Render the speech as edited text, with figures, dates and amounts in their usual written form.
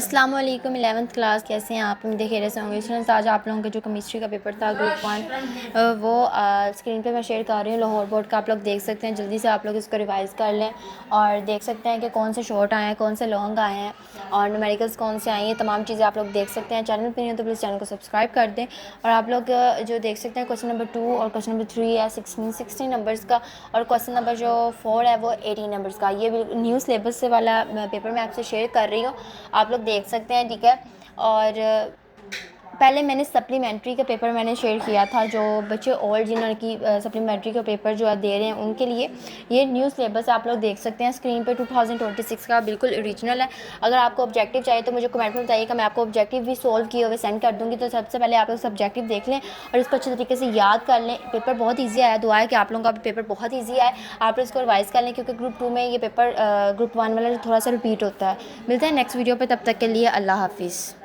अस्सलाम वालेकुम 11th class, कैसे हैं आप? उम्मीद है खैरियत से होंगे। स्टूडेंट्स, आज आप लोगों का जो केमिस्ट्री का पेपर था ग्रुप 1 वो स्क्रीन पे मैं शेयर कर रही हूँ। लाहौर बोर्ड का आप लोग देख सकते हैं। जल्दी से आप लोग इसको रिवाइज़ कर लें और देख सकते हैं कि कौन से शॉर्ट आए हैं, कौन से लॉन्ग आए हैं और न्यूमेरिकल्स कौन से आई हैं। तमाम चीज़ें आप लोग देख सकते हैं। चैनल पर नहीं हो तो प्लीज़ चैनल को सब्सक्राइब कर दें। और आप लोग जो देख सकते हैं क्वेश्चन नंबर 2 और क्वेश्चन नंबर 3 है 16 नंबर्स का, और क्वेश्चन नंबर जो 4 है वो 18 नंबर्स का। ये न्यू सिलेबस से वाला पेपर मैं आपसे शेयर कर रही हूँ, आप लोग देख सकते हैं, ठीक है। और पहले मैंने सप्लीमेंट्री का पेपर मैंने शेयर किया था, जो बच्चे ओल्ड जिन्होंने की सप्लीमेंट्री का पेपर जो है दे रहे हैं उनके लिए ये न्यू सिलेबस आप लोग देख सकते हैं स्क्रीन पे। 2026 का बिल्कुल ओरिजिनल है। अगर आपको ऑब्जेक्टिव चाहिए तो मुझे कमेंट में बताइएगा, मैं आपको ऑब्जेक्टिव भी सोल्व किए हुए सेंड कर दूँगी। तो सबसे पहले आप लोग सब्जेक्टिव देख लें और इसको अच्छे तरीके से याद कर लें। पेपर बहुत ईजी आया, दुआ है कि आप लोगों का पेपर बहुत ईजी आए। आप लोग इसको रिवाइज़ कर लें क्योंकि ग्रुप 2 में ये पेपर ग्रुप 1 वाला थोड़ा सा रिपीट होता है। मिलते हैं नेक्स्ट वीडियो पर, तब तक के लिए अल्लाह हाफिज़।